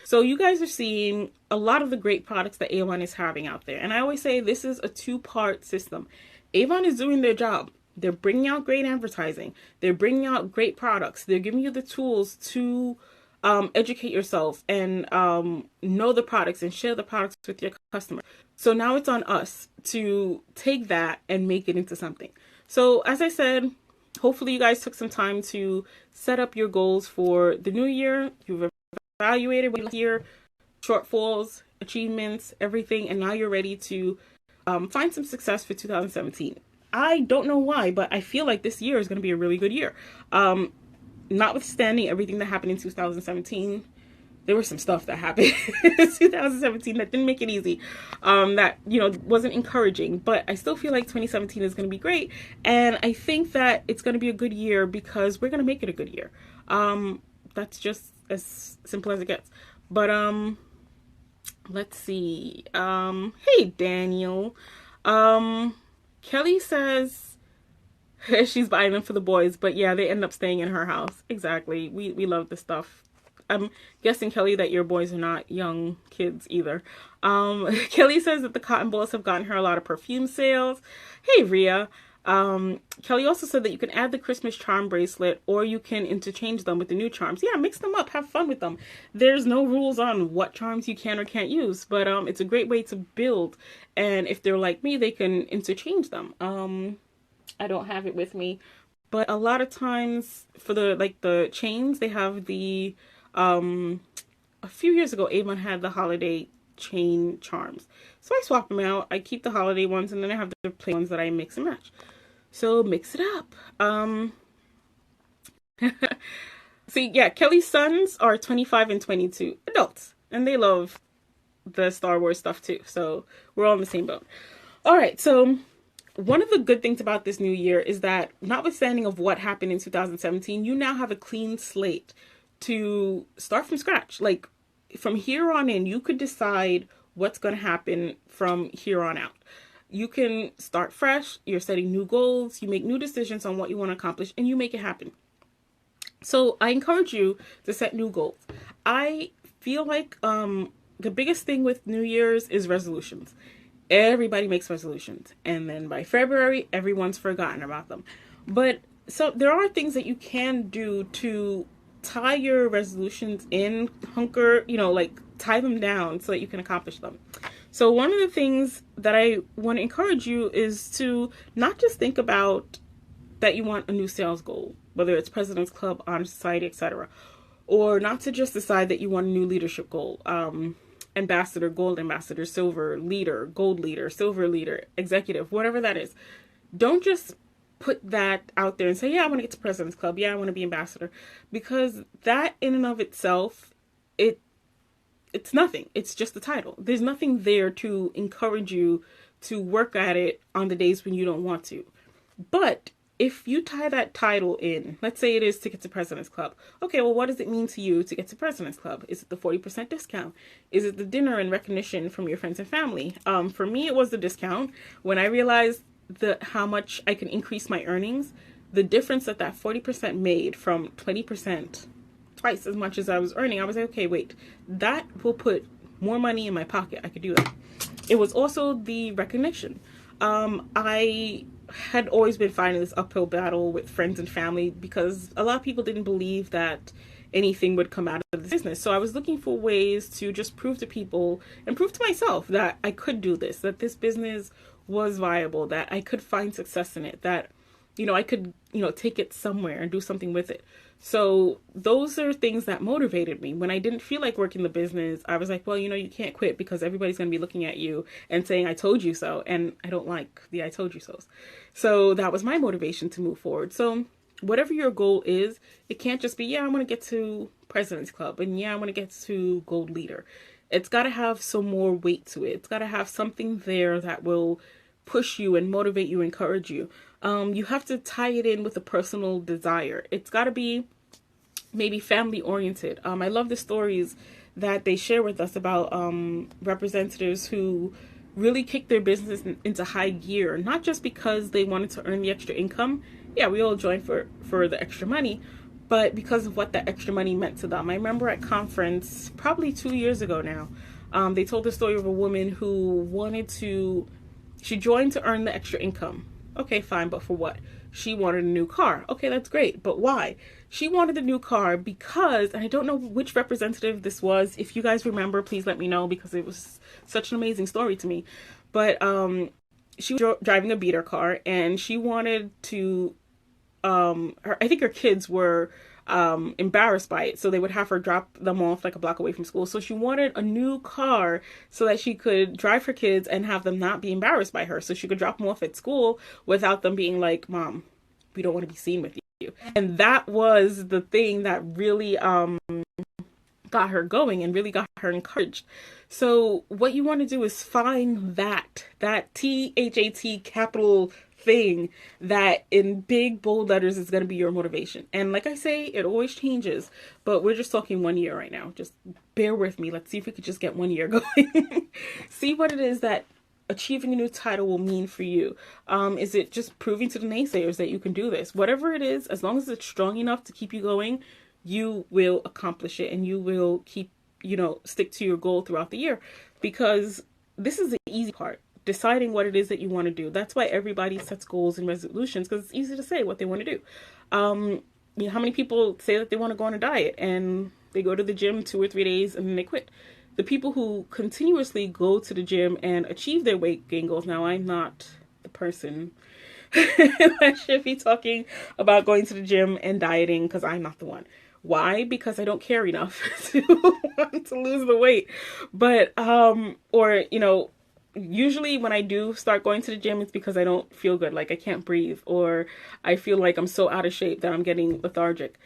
So you guys are seeing a lot of the great products that Avon is having out there. And I always say this is a two-part system. Avon is doing their job. They're bringing out great advertising. They're bringing out great products. They're giving you the tools to educate yourself and know the products and share the products with your customers. So now it's on us to take that and make it into something. So as I said, hopefully you guys took some time to set up your goals for the new year. You've evaluated what your shortfalls, achievements, everything, and now you're ready to find some success for 2017. I don't know why, but I feel like this year is going to be a really good year. Notwithstanding everything that happened in 2017, there was some stuff that happened in 2017 that didn't make it easy, that, wasn't encouraging. But I still feel like 2017 is going to be great. And I think that it's going to be a good year because we're going to make it a good year. That's just as simple as it gets. But let's see. Hey, Daniel. Kelly says she's buying them for the boys, but yeah, they end up staying in her house. Exactly. We love this stuff. I'm guessing, Kelly, that your boys are not young kids either. Kelly says that the cotton balls have gotten her a lot of perfume sales. Hey, Rhea. Kelly also said that you can add the Christmas charm bracelet or you can interchange them with the new charms. Yeah, mix them up. Have fun with them. There's no rules on what charms you can or can't use, but it's a great way to build. And if they're like me, they can interchange them. I don't have it with me, but a lot of times for the chains, they have the a few years ago Avon had the holiday chain charms, so I swap them out. I keep the holiday ones and then I have the plain ones that I mix and match. So mix it up. See, yeah, Kelly's sons are 25 and 22 adults, and they love the Star Wars stuff too, so we're all in the same boat. All right, so one of the good things about this new year is that, notwithstanding of what happened in 2017, you now have a clean slate to start from scratch. Like, from here on in, you could decide what's going to happen from here on out. You can start fresh. You're setting new goals. You make new decisions on what you want to accomplish, and you make it happen. So I encourage you to set new goals. I feel like the biggest thing with New Year's is resolutions. Everybody makes resolutions, and then by February, everyone's forgotten about them. But so there are things that you can do to tie your resolutions in, tie them down so that you can accomplish them. So one of the things that I want to encourage you is to not just think about that you want a new sales goal, whether it's President's Club, Honor Society, etc., or not to just decide that you want a new leadership goal. Ambassador, gold ambassador, silver leader, gold leader, silver leader, executive, whatever that is. Don't just put that out there and say, yeah, I want to get to President's Club. Yeah, I want to be ambassador. Because that in and of itself, it's nothing. It's just the title. There's nothing there to encourage you to work at it on the days when you don't want to. But if you tie that title in, let's say it is to get to President's Club. Okay, well, what does it mean to you to get to President's Club? Is it the 40% discount? Is it the dinner and recognition from your friends and family? For me, it was the discount. When I realized how much I can increase my earnings, the difference that 40% made from 20%, twice as much as I was earning, I was like, okay, wait, that will put more money in my pocket. I could do that. It was also the recognition. I had always been fighting this uphill battle with friends and family because a lot of people didn't believe that anything would come out of the business. So I was looking for ways to just prove to people and prove to myself that I could do this, that this business was viable, that I could find success in it, that, I could, take it somewhere and do something with it. So those are things that motivated me. When I didn't feel like working the business, I was like, well, you can't quit because everybody's going to be looking at you and saying, I told you so. And I don't like the I told you so's. So that was my motivation to move forward. So whatever your goal is, it can't just be, yeah, I want to get to President's Club and yeah, I want to get to Gold Leader. It's got to have some more weight to it. It's got to have something there that will push you and motivate you, encourage you. You have to tie it in with a personal desire. It's got to be maybe family oriented. I love the stories that they share with us about representatives who really kicked their business into high gear, not just because they wanted to earn the extra income. Yeah, we all joined for the extra money, but because of what that extra money meant to them. I remember at conference, probably 2 years ago now, they told the story of a woman who she joined to earn the extra income. Okay, fine, but for what? She wanted a new car. Okay, that's great, but why? She wanted a new car because, and I don't know which representative this was. If you guys remember, please let me know, because it was such an amazing story to me. But she was driving a beater car, and she wanted to, I think her kids were embarrassed by it, so they would have her drop them off like a block away from school. So she wanted a new car so that she could drive her kids and have them not be embarrassed by her, so she could drop them off at school without them being like, Mom, we don't want to be seen with you. And that was the thing that really got her going and really got her encouraged. So what you want to do is find that THAT capital thing that in big bold letters is going to be your motivation. And like I say, it always changes, but we're just talking 1 year right now. Just bear with me. Let's see if we could just get 1 year going. See what it is that achieving a new title will mean for you. Is it just proving to the naysayers that you can do this? Whatever it is, as long as it's strong enough to keep you going, you will accomplish it, and you will keep, stick to your goal throughout the year, because this is the easy part. Deciding what it is that you want to do. That's why everybody sets goals and resolutions, because it's easy to say what they want to do. How many people say that they want to go on a diet and they go to the gym 2 or 3 days and then they quit? The people who continuously go to the gym and achieve their weight gain goals. Now, I'm not the person that should be talking about going to the gym and dieting, because I'm not the one. Why? Because I don't care enough to want to lose the weight. But, usually when I do start going to the gym, it's because I don't feel good, like I can't breathe, or I feel like I'm so out of shape that I'm getting lethargic.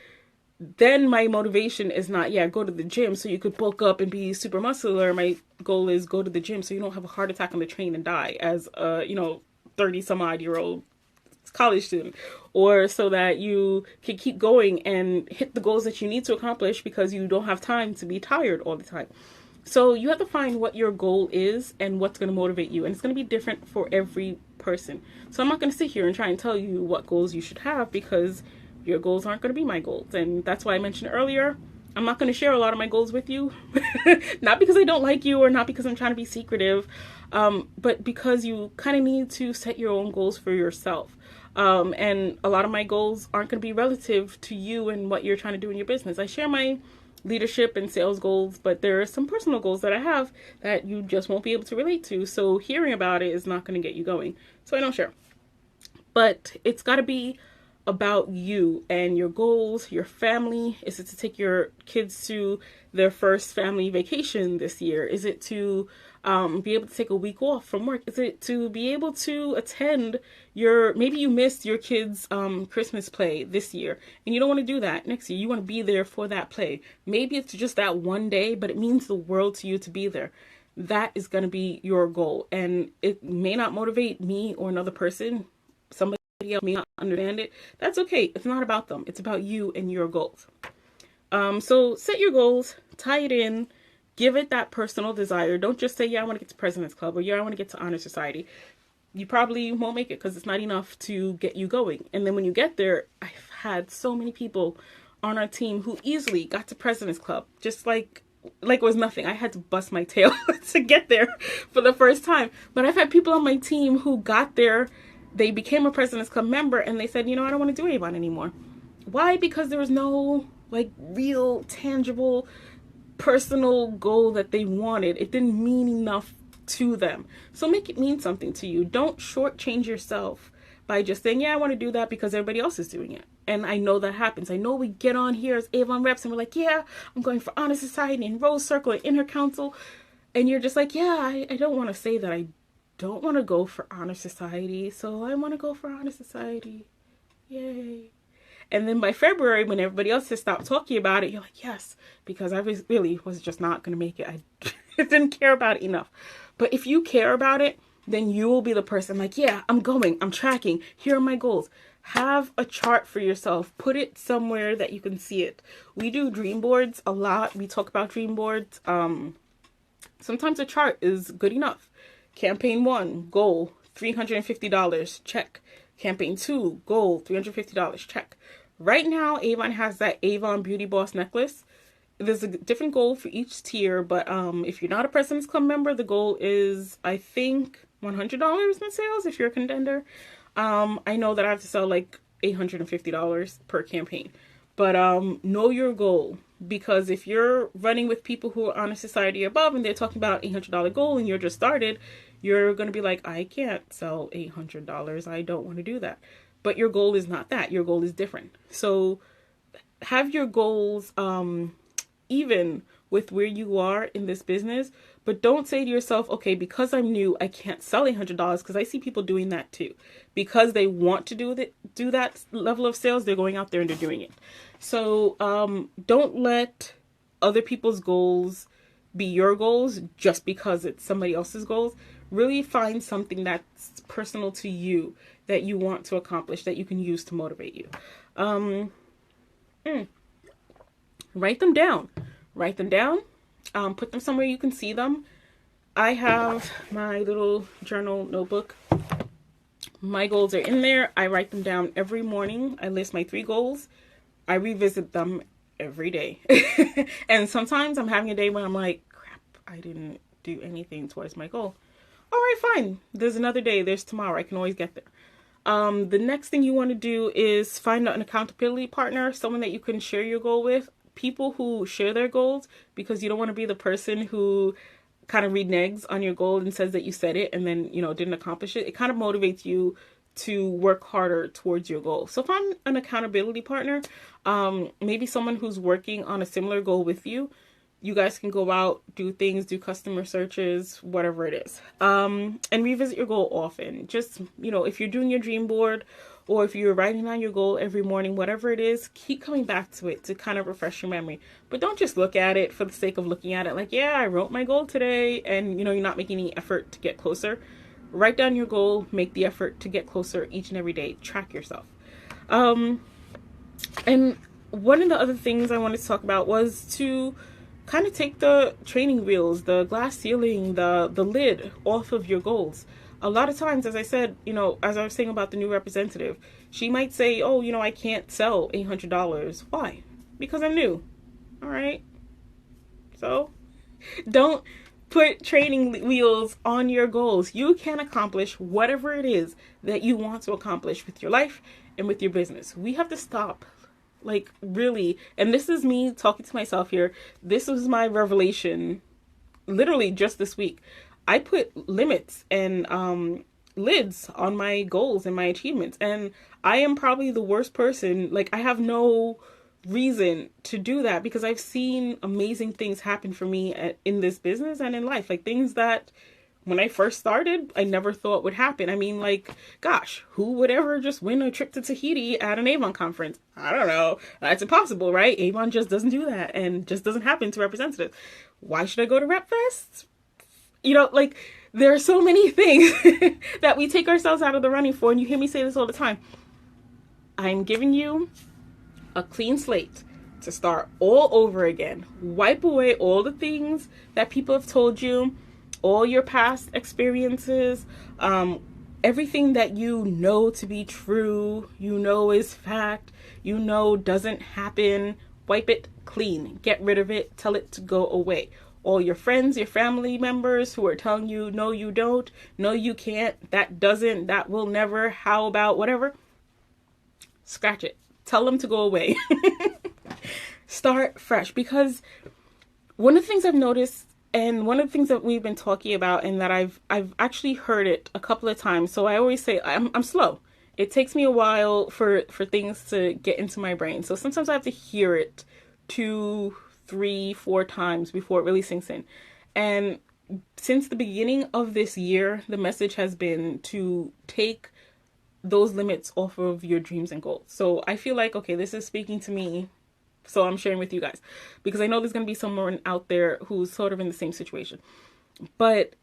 Then my motivation is not, go to the gym so you could bulk up and be super muscular. My goal is go to the gym so you don't have a heart attack on the train and die as a, 30 some odd year old college student, or so that you can keep going and hit the goals that you need to accomplish because you don't have time to be tired all the time. So you have to find what your goal is and what's going to motivate you. And it's going to be different for every person. So I'm not going to sit here and try and tell you what goals you should have, because your goals aren't going to be my goals. And that's why I mentioned earlier, I'm not going to share a lot of my goals with you. Not because I don't like you, or not because I'm trying to be secretive, but because you kind of need to set your own goals for yourself. And a lot of my goals aren't going to be relative to you and what you're trying to do in your business. I share my leadership and sales goals, but there are some personal goals that I have that you just won't be able to relate to. So hearing about it is not going to get you going. So I don't share. But it's got to be about you and your goals, your family. Is it to take your kids to their first family vacation this year? Is it to be able to take a week off from work? Is it to be able to attend maybe you missed your kids' Christmas play this year and you don't want to do that next year. You want to be there for that play. Maybe it's just that one day, but it means the world to you to be there. That is going to be your goal. And it may not motivate me or another person. Somebody else may not understand it. That's okay. It's not about them. It's about you and your goals. So set your goals, tie it in, give it that personal desire. Don't just say, I want to get to President's Club, or I want to get to Honor Society. You probably won't make it because it's not enough to get you going. And then when you get there, I've had so many people on our team who easily got to President's Club, just like it was nothing. I had to bust my tail to get there for the first time. But I've had people on my team who got there, they became a President's Club member, and they said, I don't want to do Avon anymore. Why? Because there was no real tangible personal goal that they wanted. It didn't mean enough to them. So make it mean something to you. Don't shortchange yourself by just saying, I want to do that because everybody else is doing it. And I know that happens. I know we get on here as Avon reps and we're like, I'm going for Honor Society and Rose Circle and Inner Council. And you're just like, I don't want to say that I don't want to go for Honor Society. So I want to go for Honor Society. Yay. And then by February, when everybody else has stopped talking about it, you're like, yes, because I really was just not going to make it. I didn't care about it enough. But if you care about it, then you will be the person like, I'm going, I'm tracking. Here are my goals. Have a chart for yourself. Put it somewhere that you can see it. We do dream boards a lot. We talk about dream boards. Sometimes a chart is good enough. Campaign 1, goal, $350, check. Campaign 2, goal, $350, check. Right now, Avon has that Avon Beauty Boss necklace. There's a different goal for each tier, but if you're not a President's Club member, the goal is, I think, $100 in sales if you're a contender. I know that I have to sell like $850 per campaign. But know your goal, because if you're running with people who are on a society above and they're talking about $800 goal and you're just started, you're going to be like, I can't sell $800. I don't want to do that. But your goal is not that. Your goal is different. So have your goals even with where you are in this business, but don't say to yourself, okay, because I'm new, I can't sell $800, because I see people doing that too. Because they want to do that level of sales, they're going out there and they're doing it. So don't let other people's goals be your goals just because it's somebody else's goals. Really find something that's personal to you that you want to accomplish, that you can use to motivate you. Write them down. Write them down. Put them somewhere you can see them. I have my little journal notebook. My goals are in there. I write them down every morning. I list my 3 goals. I revisit them every day. And sometimes I'm having a day when I'm like, crap, I didn't do anything towards my goal. All right, fine. There's another day. There's tomorrow. I can always get there. The next thing you want to do is find an accountability partner, someone that you can share your goal with. People who share their goals, because you don't want to be the person who kind of reneges on your goal and says that you said it and then, didn't accomplish it. It kind of motivates you to work harder towards your goal. So find an accountability partner, maybe someone who's working on a similar goal with you. You guys can go out, do things, do customer searches, whatever it is. And revisit your goal often. Just, if you're doing your dream board, or if you're writing down your goal every morning, whatever it is, keep coming back to it to kind of refresh your memory. But don't just look at it for the sake of looking at it like, yeah, I wrote my goal today, and you're not making any effort to get closer. Write down your goal, make the effort to get closer each and every day. Track yourself. And one of the other things I wanted to talk about was to kind of take the training wheels, the glass ceiling, the lid off of your goals. A lot of times, as I said, as I was saying about the new representative, she might say, oh, I can't sell $800. Why? Because I'm new. All right. So don't put training wheels on your goals. You can accomplish whatever it is that you want to accomplish with your life and with your business. We have to stop. Like, really. And this is me talking to myself here. This was my revelation literally just this week. I put limits and lids on my goals and my achievements. And I am probably the worst person. Like, I have no reason to do that because I've seen amazing things happen for me in this business and in life. Like, things that when I first started, I never thought would happen. I mean, like, gosh, who would ever just win a trip to Tahiti at an Avon conference? I don't know. That's impossible, right? Avon just doesn't do that and just doesn't happen to representatives. Why should I go to RepFest? Like, there are so many things that we take ourselves out of the running for. And you hear me say this all the time. I'm giving you a clean slate to start all over again. Wipe away all the things that people have told you, all your past experiences, everything that you know to be true, is fact, doesn't happen. Wipe it clean. Get rid of it. Tell it to go away. All your friends, your family members who are telling you, no, you don't, no, you can't, that doesn't, that will never, how about, whatever. Scratch it. Tell them to go away. Start fresh. Because one of the things I've noticed, and one of the things that we've been talking about, and that I've actually heard it a couple of times. So I always say I'm slow. It takes me a while for things to get into my brain. So sometimes I have to hear it 2, 3, 4 times before it really sinks in. And since the beginning of this year, the message has been to take those limits off of your dreams and goals. So I feel like, okay, this is speaking to me. So I'm sharing with you guys because I know there's going to be someone out there who's sort of in the same situation. But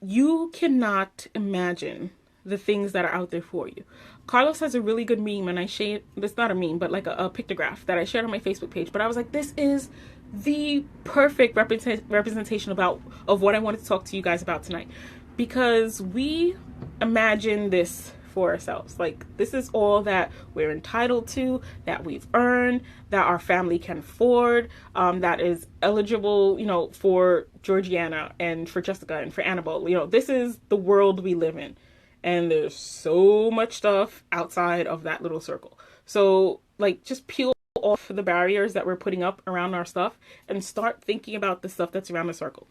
you cannot imagine the things that are out there for you. Carlos has a really good meme, and I shared, it's not a meme, but like a pictograph that I shared on my Facebook page. But I was like, this is the perfect representation of what I wanted to talk to you guys about tonight. Because we imagine this for ourselves. Like, this is all that we're entitled to, that we've earned, that our family can afford, that is eligible, you know, for Georgiana and for Jessica and for Annabelle. You know, this is the world we live in. And there's so much stuff outside of that little circle. So, like, just peel off the barriers that we're putting up around our stuff and start thinking about the stuff that's around the circle.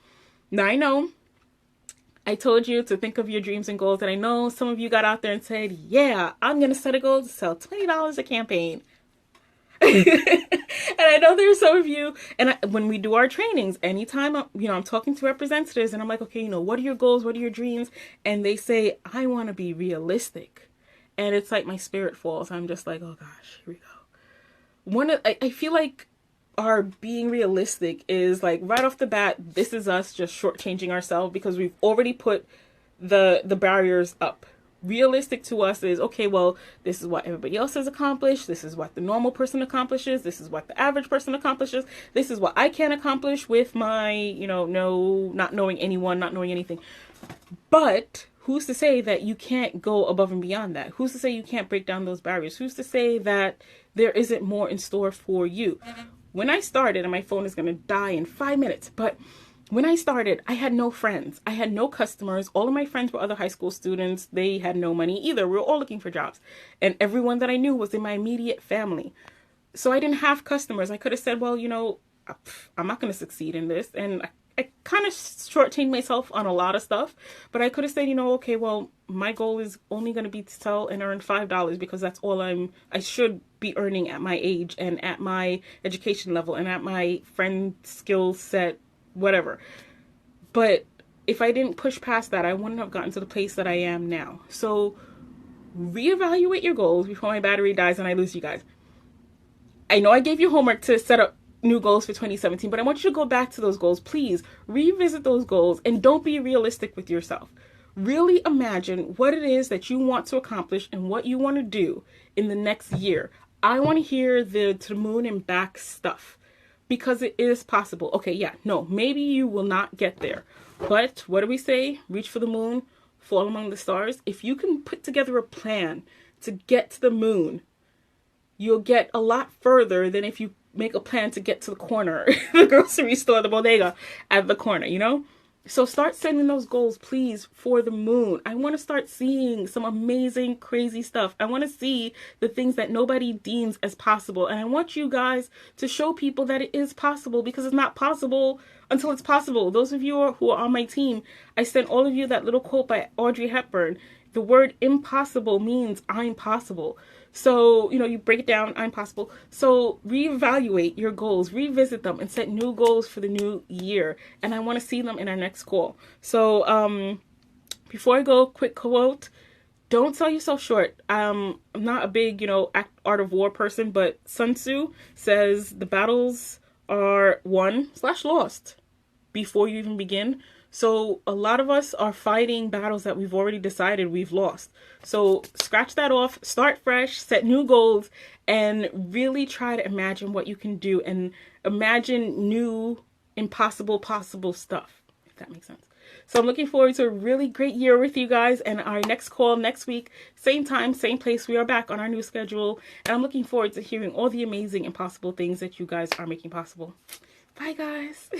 Now, I know I told you to think of your dreams and goals, and I know some of you got out there and said, yeah, I'm going to set a goal to sell $20 a campaign. And I know there's some of you, and when we do our trainings, anytime I'm talking to representatives and I'm like, okay, what are your goals? What are your dreams? And they say, I want to be realistic. And it's like my spirit falls. I'm just like, oh gosh, here we go. I feel like our being realistic is like right off the bat, this is us just shortchanging ourselves because we've already put the barriers up. Realistic to us is, okay, well, this is what everybody else has accomplished. This is what the normal person accomplishes. This is what the average person accomplishes. This is what I can accomplish with my, not knowing anyone, not knowing anything. But who's to say that you can't go above and beyond that? Who's to say you can't break down those barriers? Who's to say that there isn't more in store for you? When I started, and my phone is going to die in 5 minutes, but when I started, I had no friends. I had no customers. All of my friends were other high school students. They had no money either. We were all looking for jobs. And everyone that I knew was in my immediate family. So I didn't have customers. I could have said, well, I'm not going to succeed in this. And I kind of shortchanged myself on a lot of stuff. But I could have said, okay, well, my goal is only going to be to sell and earn $5 because that's all I should be earning at my age and at my education level and at my friend skill set, whatever. But if I didn't push past that, I wouldn't have gotten to the place that I am now. So reevaluate your goals before my battery dies and I lose you guys. I know I gave you homework to set up new goals for 2017, but I want you to go back to those goals. Please revisit those goals and don't be realistic with yourself. Really imagine what it is that you want to accomplish and what you want to do in the next year. I want to hear the to the moon and back stuff. Because it is possible. Okay, yeah, no, maybe you will not get there. But what do we say? Reach for the moon, fall among the stars. If you can put together a plan to get to the moon, you'll get a lot further than if you make a plan to get to the corner, the grocery store, the bodega at the corner, So start setting those goals, please, for the moon. I want to start seeing some amazing, crazy stuff. I want to see the things that nobody deems as possible. And I want you guys to show people that it is possible because it's not possible until it's possible. Those of you who are on my team, I sent all of you that little quote by Audrey Hepburn. The word impossible means I'm possible. So, you break it down, I'm possible. So reevaluate your goals, revisit them, and set new goals for the new year. And I want to see them in our next call. So before I go, quick quote. Don't sell yourself short. I'm not a big, art of war person, but Sun Tzu says the battles are won/lost before you even begin. So a lot of us are fighting battles that we've already decided we've lost. So scratch that off, start fresh, set new goals, and really try to imagine what you can do and imagine new, impossible, possible stuff, if that makes sense. So I'm looking forward to a really great year with you guys, and our next call next week, same time, same place. We are back on our new schedule, and I'm looking forward to hearing all the amazing, impossible things that you guys are making possible. Bye, guys.